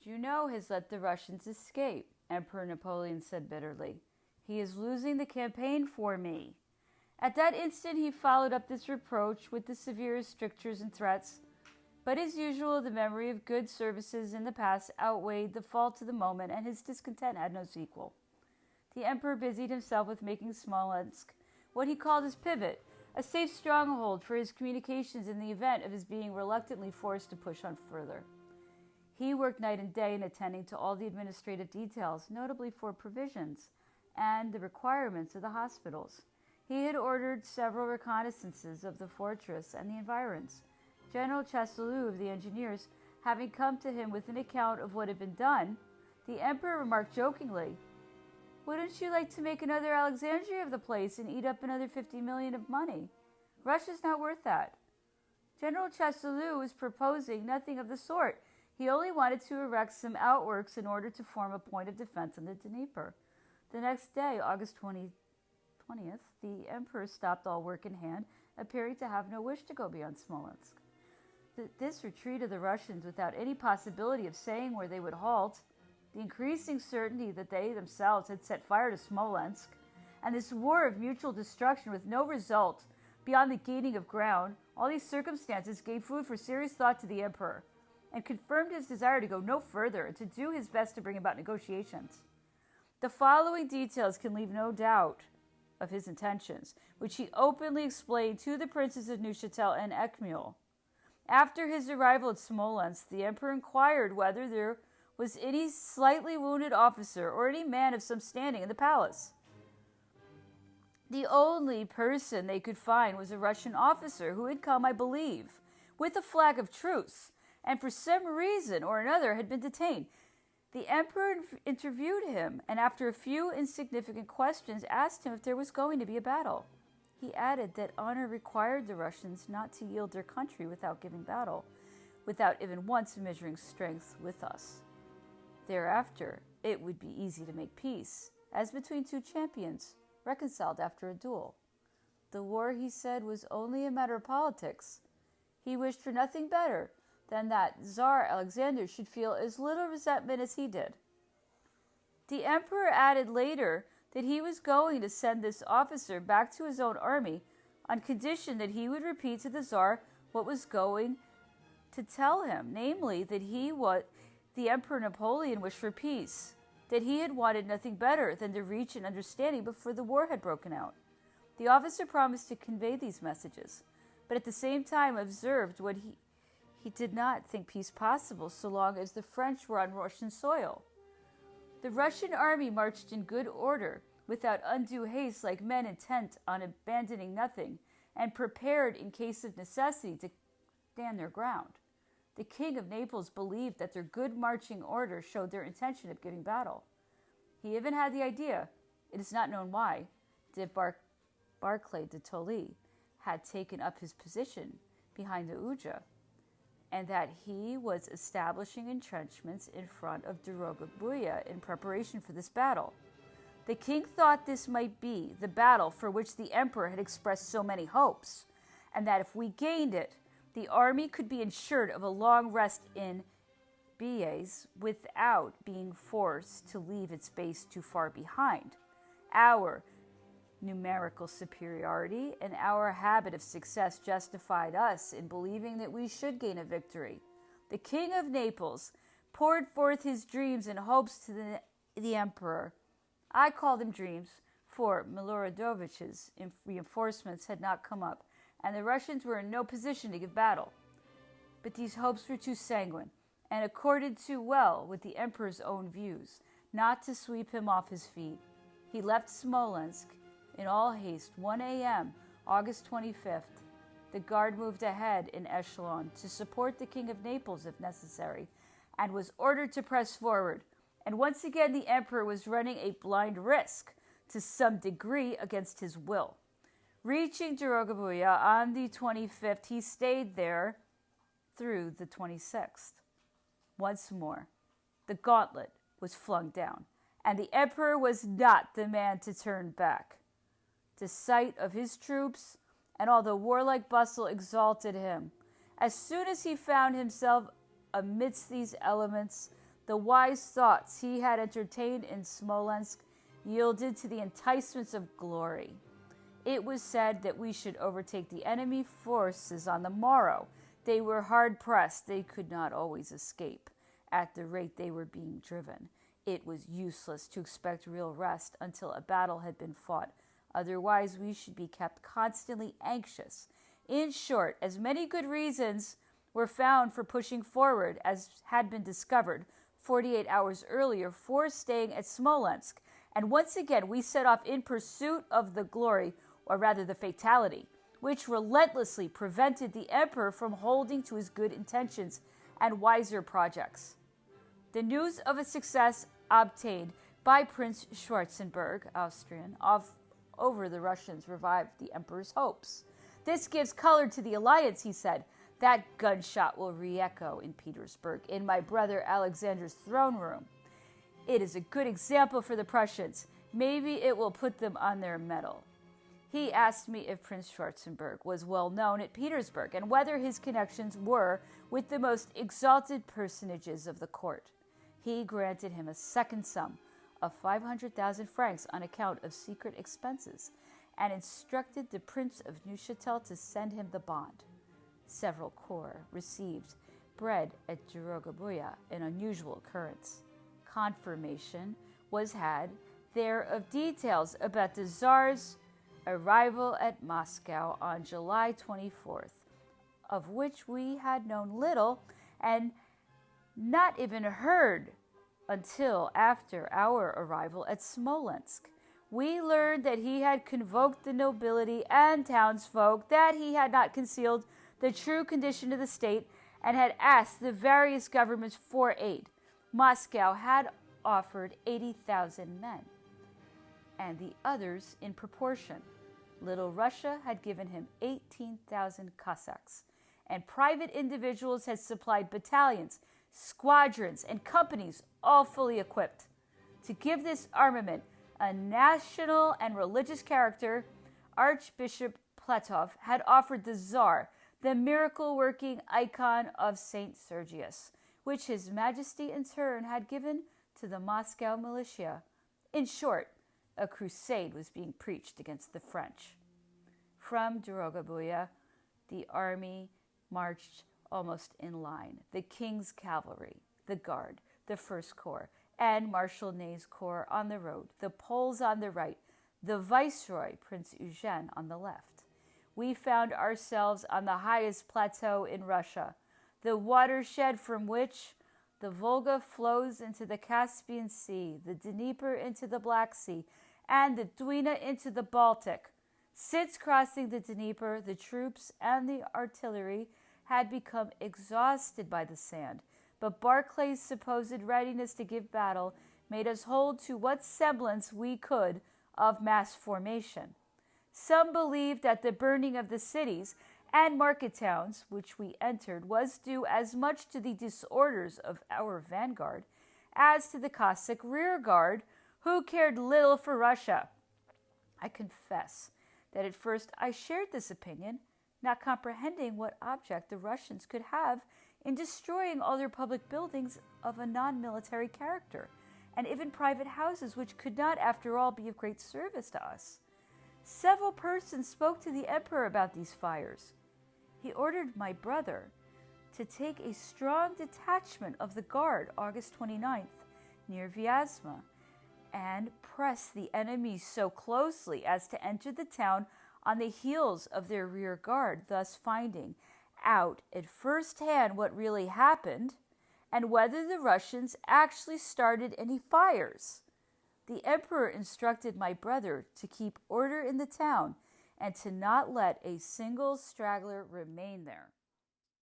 Junot has let the Russians escape, Emperor Napoleon said bitterly. He is losing the campaign for me. At that instant he followed up this reproach with the severest strictures and threats, but as usual the memory of good services in the past outweighed the fault of the moment, and his discontent had no sequel. The emperor busied himself with making Smolensk what he called his pivot, a safe stronghold for his communications in the event of his being reluctantly forced to push on further. He worked night and day in attending to all the administrative details, notably for provisions and the requirements of the hospitals. He had ordered several reconnaissances of the fortress and the environs. General Chastellux of the engineers having come to him with an account of what had been done, the emperor remarked jokingly, "Wouldn't you like to make another Alexandria of the place and eat up another 50 million of money? Russia's not worth that." General Chastellux was proposing nothing of the sort. He only wanted to erect some outworks in order to form a point of defense on the Dnieper. The next day, August 20th, the emperor stopped all work in hand, appearing to have no wish to go beyond Smolensk. This retreat of the Russians, without any possibility of saying where they would halt, the increasing certainty that they themselves had set fire to Smolensk, and this war of mutual destruction with no result beyond the gaining of ground, all these circumstances gave food for serious thought to the emperor, and confirmed his desire to go no further and to do his best to bring about negotiations. The following details can leave no doubt of his intentions, which he openly explained to the princes of Neuchâtel and Eckmühl. After his arrival at Smolensk, the emperor inquired whether there was any slightly wounded officer or any man of some standing in the palace. The only person they could find was a Russian officer who had come, I believe, with a flag of truce, and for some reason or another had been detained. The emperor interviewed him, and after a few insignificant questions asked him if there was going to be a battle. He added that honor required the Russians not to yield their country without giving battle, without even once measuring strength with us. Thereafter, it would be easy to make peace, as between two champions, reconciled after a duel. The war, he said, was only a matter of politics. He wished for nothing better than that Tsar Alexander should feel as little resentment as he did. The emperor added later that he was going to send this officer back to his own army on condition that he would repeat to the Tsar what was going to tell him, namely that the Emperor Napoleon wished for peace, that he had wanted nothing better than to reach an understanding before the war had broken out. The officer promised to convey these messages, but at the same time observed what he did not think peace possible so long as the French were on Russian soil. The Russian army marched in good order, without undue haste, like men intent on abandoning nothing, and prepared in case of necessity to stand their ground. The King of Naples believed that their good marching order showed their intention of giving battle. He even had the idea, it is not known why, that Barclay de Tolly had taken up his position behind the Uja, and that he was establishing entrenchments in front of Dorogobuya in preparation for this battle. The king thought this might be the battle for which the emperor had expressed so many hopes, and that if we gained it, the army could be ensured of a long rest in Bies without being forced to leave its base too far behind. Our numerical superiority and our habit of success justified us in believing that we should gain a victory. The King of Naples poured forth his dreams and hopes to the emperor. I call them dreams, for Miloradovich's reinforcements had not come up, and the Russians were in no position to give battle. But these hopes were too sanguine, and accorded too well with the emperor's own views, not to sweep him off his feet. He left Smolensk in all haste, 1 a.m., August 25th. The guard moved ahead in echelon to support the King of Naples if necessary, and was ordered to press forward. And once again the emperor was running a blind risk, to some degree against his will. Reaching Dorogobuya on the 25th, he stayed there through the 26th. Once more, the gauntlet was flung down, and the emperor was not the man to turn back. The sight of his troops and all the warlike bustle exalted him. As soon as he found himself amidst these elements, The wise thoughts he had entertained in Smolensk yielded to the enticements of glory. It was said that we should overtake the enemy forces on the morrow. They were hard pressed. They could not always escape at the rate they were being driven. It was useless to expect real rest until a battle had been fought. Otherwise, we should be kept constantly anxious. In short, as many good reasons were found for pushing forward as had been discovered 48 hours earlier for staying at Smolensk. And once again, we set off in pursuit of the glory, or rather the fatality, which relentlessly prevented the emperor from holding to his good intentions and wiser projects. The news of a success obtained by Prince Schwarzenberg, Austrian, over the Russians revived the emperor's hopes. This gives color to the alliance, he said. That gunshot will re-echo in Petersburg, in my brother Alexander's throne room. It is a good example for the Prussians. Maybe it will put them on their mettle. He asked me if Prince Schwarzenberg was well known at Petersburg and whether his connections were with the most exalted personages of the court. He granted him a second sum of 500,000 francs on account of secret expenses and instructed the Prince of Neuchâtel to send him the bond. Several corps received bread at Dorogobuya, an unusual occurrence. Confirmation was had there of details about the Tsar's arrival at Moscow on July 24th, of which we had known little and not even heard until after our arrival at Smolensk. We learned that he had convoked the nobility and townsfolk, that he had not concealed the true condition of the state, and had asked the various governments for aid. Moscow had offered 80,000 men, and the others in proportion. Little Russia had given him 18,000 Cossacks, and private individuals had supplied battalions, squadrons, and companies, all fully equipped. To give this armament a national and religious character, Archbishop Platov had offered the Tsar the miracle-working icon of St. Sergius, which His Majesty in turn had given to the Moscow militia. In short, a crusade was being preached against the French. From Dorogobuya, the army marched almost in line. The king's cavalry, the guard, the First Corps, and Marshal Ney's corps on the road, the Poles on the right, the Viceroy, Prince Eugene, on the left. We found ourselves on the highest plateau in Russia, the watershed from which the Volga flows into the Caspian Sea, the Dnieper into the Black Sea, and the Dwina into the Baltic. Since crossing the Dnieper, the troops and the artillery had become exhausted by the sand, but Barclay's supposed readiness to give battle made us hold to what semblance we could of mass formation. Some believed that the burning of the cities and market towns, which we entered, was due as much to the disorders of our vanguard as to the Cossack rearguard, who cared little for Russia. I confess that at first I shared this opinion, not comprehending what object the Russians could have in destroying all their public buildings of a non-military character, and even private houses which could not, after all, be of great service to us. Several persons spoke to the emperor about these fires. He ordered my brother to take a strong detachment of the guard August 29th near Vyazma and press the enemy so closely as to enter the town on the heels of their rear guard, thus finding out at first hand what really happened and whether the Russians actually started any fires. The emperor instructed my brother to keep order in the town and to not let a single straggler remain there.